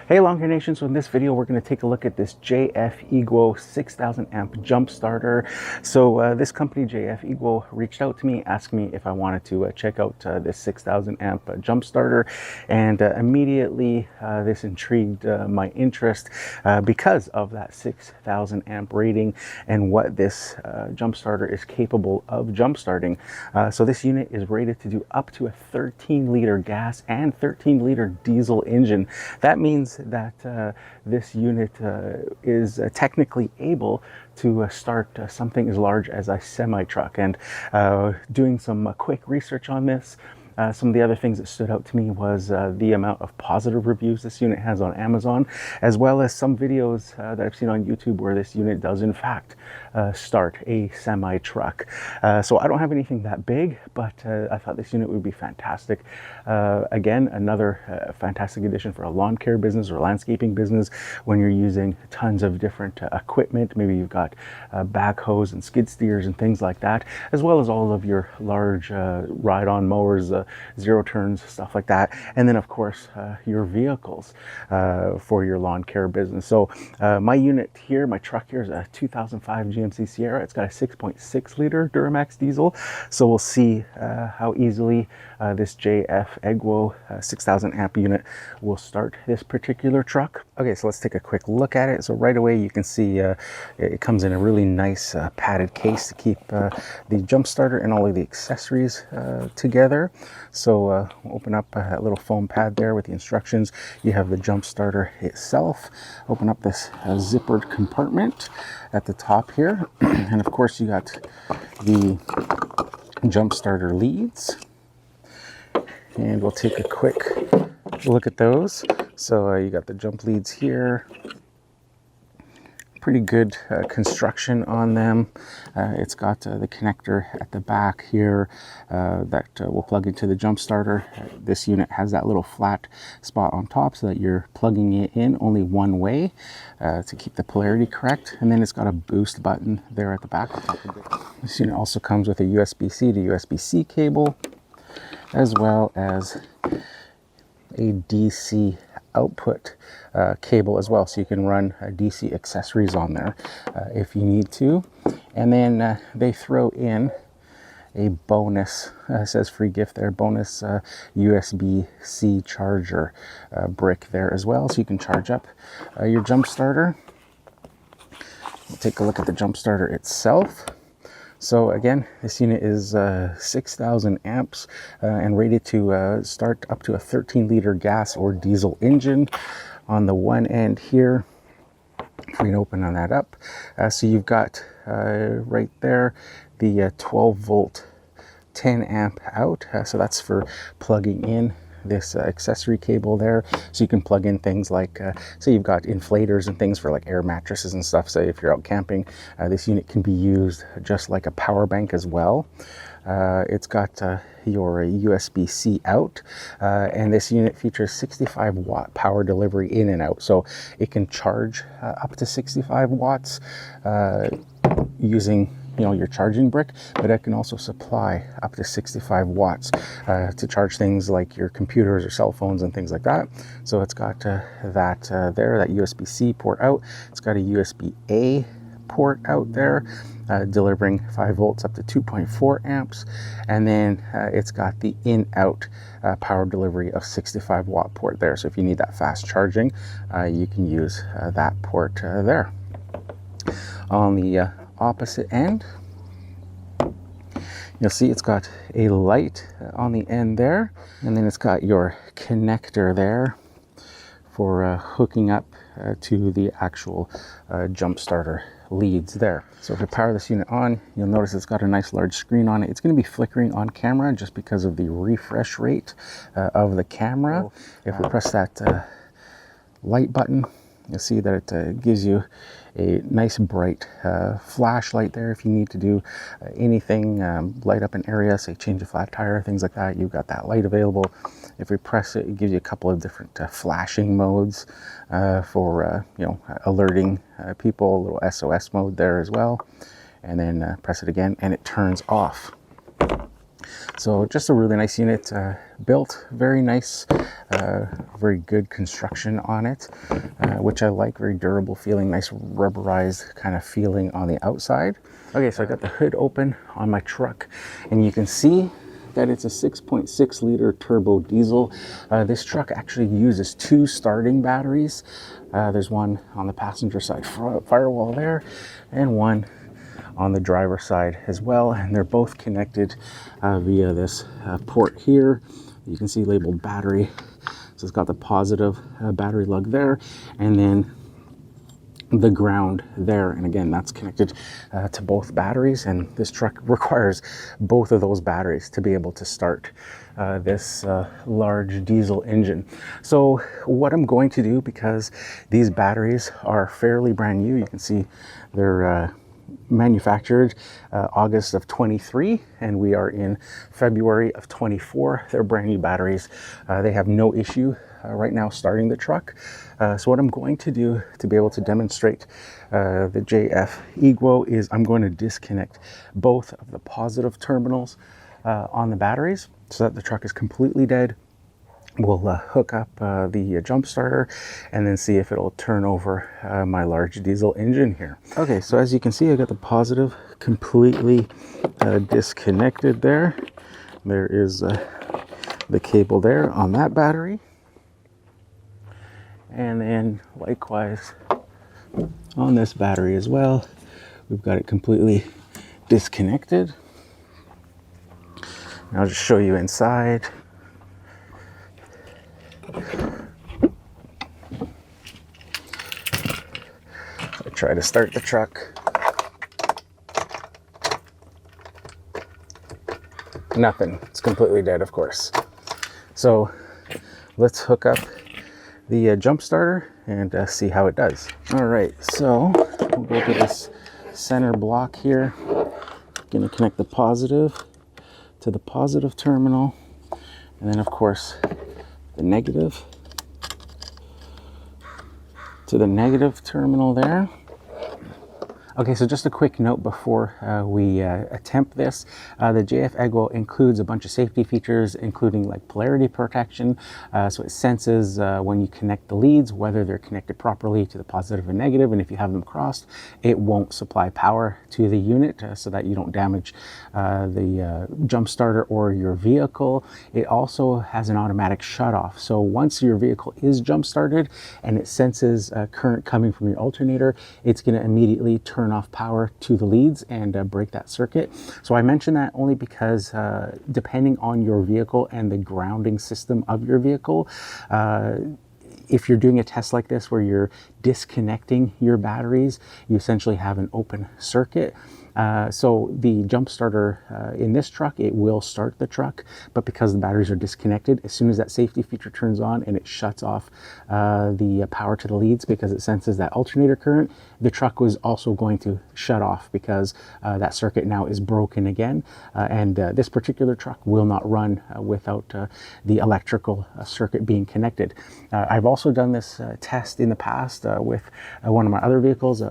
Hey Lawn Care Nation, so in this video we're going to take a look at this JFEGWO 6000 amp jump starter. So this company JFEGWO reached out to me, asked me if I wanted to check out this 6000 amp jump starter, and immediately this intrigued my interest because of that 6000 amp rating and what this jump starter is capable of jump starting. So this unit is rated to do up to a 13-liter gas and 13-liter diesel engine. That means that this unit is technically able to start something as large as a semi-truck. And doing some quick research on this, some of the other things that stood out to me was the amount of positive reviews this unit has on Amazon, as well as some videos that I've seen on YouTube where this unit does in fact start a semi-truck. So I don't have anything that big, but I thought this unit would be fantastic. Again, another fantastic addition for a lawn care business or landscaping business when you're using tons of different equipment. Maybe you've got backhoes and skid steers and things like that, as well as all of your large ride-on mowers, zero turns, stuff like that. And then of course your vehicles for your lawn care business. So my unit here, my truck here, is a 2005 GMC Sierra. It's got a 6.6 liter Duramax diesel. So we'll see how easily this JFEGWO 6000 amp unit will start this particular truck. Okay, so let's take a quick look at it. So right away you can see it comes in a really nice padded case to keep the jump starter and all of the accessories together. So we'll open up that little foam pad there with the instructions. You have the jump starter itself. Open up this zippered compartment at the top here. And of course you got the jump starter leads. And we'll take a quick look at those. So you got the jump leads here. Pretty good construction on them. It's got the connector at the back here that will plug into the jump starter. This unit has that little flat spot on top so that you're plugging it in only one way to keep the polarity correct. And then it's got a boost button there at the back. This unit also comes with a USB-C to USB-C cable, as well as a DC output cable as well, so you can run DC accessories on there if you need to. And then they throw in a bonus, it says free gift there, bonus USB-C charger brick there as well, so you can charge up your jump starter. We'll take a look at the jump starter itself. So again, this unit is 6,000 amps and rated to start up to a 13-liter gas or diesel engine. On the one end here, if we can open on that up, so you've got right there the 12 volt 10 amp out, so that's for plugging in this accessory cable there, so you can plug in things like say you've got inflators and things for like air mattresses and stuff. Say if you're out camping, this unit can be used just like a power bank as well. It's got your USB-C out, and this unit features 65 watt power delivery in and out, so it can charge up to 65 watts using your charging brick, but it can also supply up to 65 watts to charge things like your computers or cell phones and things like that. So it's got that USB-C port out. It's got a USB-A port out there, delivering 5 volts up to 2.4 amps. And then it's got the in-out power delivery of 65 watt port there. So if you need that fast charging, you can use that port there. On the opposite end, you'll see it's got a light on the end there, and then it's got your connector there for hooking up to the actual jump starter leads there. So if we power this unit on, you'll notice it's got a nice large screen on it. It's going to be flickering on camera just because of the refresh rate of the camera. If we press that light button, you'll see that it gives you a nice bright flashlight there if you need to do anything, light up an area, say change a flat tire, things like that. You've got that light available. If we press it, it gives you a couple of different flashing modes for alerting people, a little SOS mode there as well. And then press it again and it turns off. So just a really nice unit, built very nice, very good construction on it, which I like. Very durable feeling, nice rubberized kind of feeling on the outside. Okay, so I got the hood open on my truck, and you can see that it's a 6.6 liter turbo diesel. This truck actually uses 2 starting batteries. There's one on the passenger side firewall there, and one on the driver's side as well, and they're both connected via this port here. You can see labeled battery, so it's got the positive battery lug there, and then the ground there, and again that's connected to both batteries, and this truck requires both of those batteries to be able to start this large diesel engine. So what I'm going to do, because these batteries are fairly brand new, you can see they're manufactured August of 23, and we are in February of 24. They're brand new batteries. They have no issue right now starting the truck. So what I'm going to do to be able to demonstrate the JFEGWO is I'm going to disconnect both of the positive terminals on the batteries so that the truck is completely dead. We'll hook up the jump starter and then see if it'll turn over my large diesel engine here. Okay, so as you can see, I got the positive completely disconnected there. There is the cable there on that battery. And then likewise on this battery as well, we've got it completely disconnected. I'll just show you inside. I try to start the truck. Nothing. It's completely dead, of course. So let's hook up the jump starter and see how it does. All right, so we'll go to this center block here. Going to connect the positive to the positive terminal, and then of course the negative to the negative terminal there. Okay, so just a quick note before we attempt this. The JFEGWO includes a bunch of safety features, including like polarity protection. So it senses when you connect the leads, whether they're connected properly to the positive and negative, and if you have them crossed, it won't supply power to the unit so that you don't damage the jump starter or your vehicle. It also has an automatic shut off. So once your vehicle is jump started and it senses current coming from your alternator, it's going to immediately turn off power to the leads and break that circuit. So I mention that only because depending on your vehicle and the grounding system of your vehicle, if you're doing a test like this where you're disconnecting your batteries, you essentially have an open circuit. So the jump starter in this truck, it will start the truck, but because the batteries are disconnected, as soon as that safety feature turns on and it shuts off the power to the leads because it senses that alternator current, the truck was also going to shut off because that circuit now is broken again. And this particular truck will not run without the electrical circuit being connected. I've also done this test in the past with one of my other vehicles,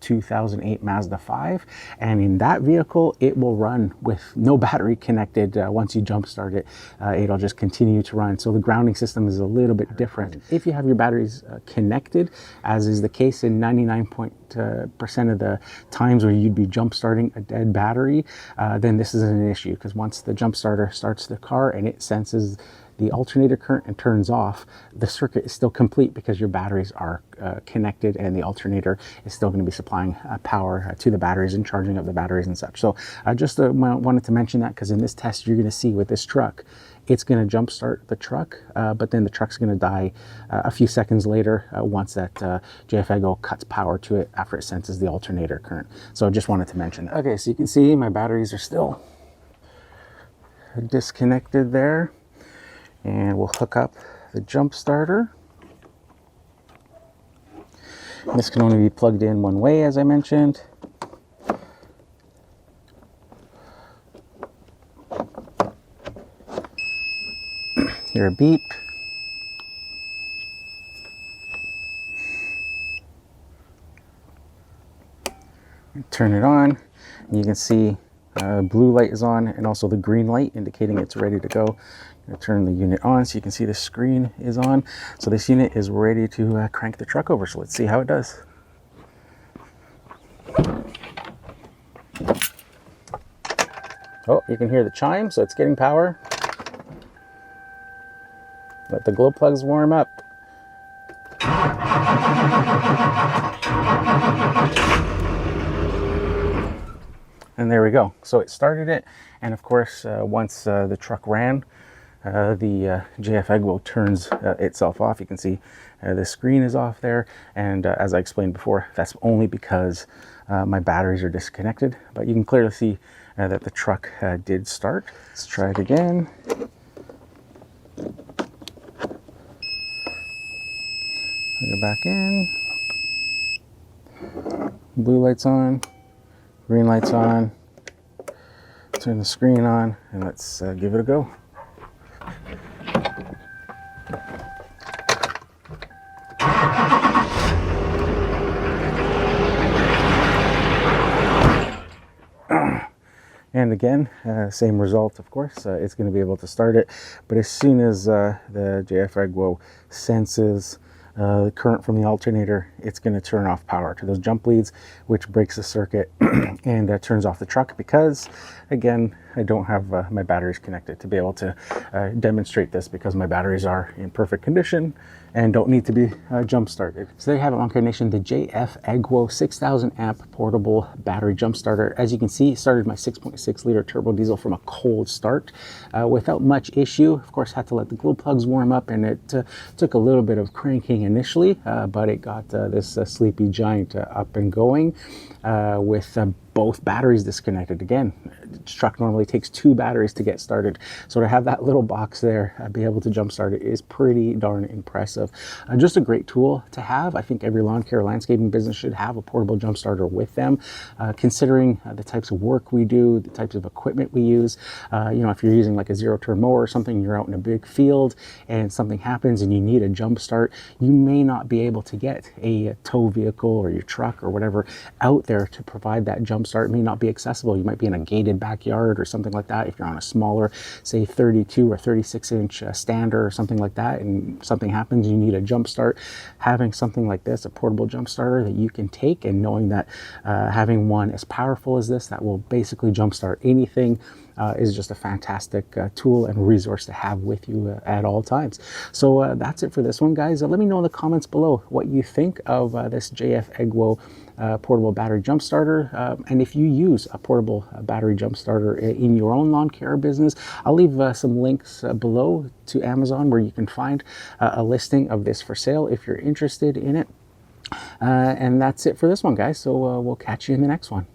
2008 Mazda 5, and in that vehicle it will run with no battery connected. Once you jump start it, it'll just continue to run. So the grounding system is a little bit different. If you have your batteries connected, as is the case in 99% of the times where you'd be jump starting a dead battery, then this isn't an issue, because once the jump starter starts the car and it senses the alternator current and turns off, the circuit is still complete because your batteries are connected and the alternator is still going to be supplying power to the batteries and charging up the batteries and such. So I just wanted to mention that, because in this test you're going to see with this truck, it's going to jump start the truck, but then the truck's going to die a few seconds later once that JFEGWO cuts power to it after it senses the alternator current. So I just wanted to mention that. Okay, so you can see my batteries are still disconnected there. And we'll hook up the jump starter. This can only be plugged in one way, as I mentioned. Hear a beep. Turn it on. You can see Blue light is on, and also the green light indicating it's ready to go. I'm going to turn the unit on so you can see the screen is on. So this unit is ready to crank the truck over. So let's see how it does. Oh, you can hear the chime, so it's getting power. Let the glow plugs warm up. And there we go. So it started it, and of course, once the truck ran, the JFEGWO turns itself off. You can see the screen is off there, and as I explained before, that's only because my batteries are disconnected, but you can clearly see that the truck did start. Let's try it again. Plug it back in. Blue light's on, green light's on. Turn the screen on, and let's give it a go. And again, same result, of course. It's going to be able to start it, but as soon as the JFEGWO senses the current from the alternator, it's going to turn off power to those jump leads, which breaks the circuit and turns off the truck, because again, I don't have my batteries connected to be able to demonstrate this, because my batteries are in perfect condition and don't need to be jump started. So there you have it, Lawn Care Nation, the JFEGWO 6000 amp portable battery jump starter. As you can see, started my 6.6 liter turbo diesel from a cold start without much issue. Of course, had to let the glow plugs warm up, and it took a little bit of cranking initially, but it got this sleepy giant up and going with both batteries disconnected. Again, this truck normally takes 2 batteries to get started, so to have that little box there be able to jump start it is pretty darn impressive. Just a great tool to have. I think every lawn care landscaping business should have a portable jump starter with them, considering the types of work we do, the types of equipment we use. You know, if you're using like a zero-turn mower or something, you're out in a big field and something happens and you need a jump start, you may not be able to get a tow vehicle or your truck or whatever out there to provide that jump start. It may not be accessible. You might be in a gated backyard or something like that. If you're on a smaller, say 32 or 36 inch stander or something like that, and something happens, you need a jump start. Having something like this, a portable jump starter that you can take, and knowing that having one as powerful as this that will basically jump start anything is just a fantastic tool and resource to have with you at all times. So that's it for this one, guys. Let me know in the comments below what you think of this JFEGWO portable battery jump starter, and if you use a portable battery jump starter in your own lawn care business. I'll leave some links below to Amazon where you can find a listing of this for sale if you're interested in it. And that's it for this one, guys. So we'll catch you in the next one.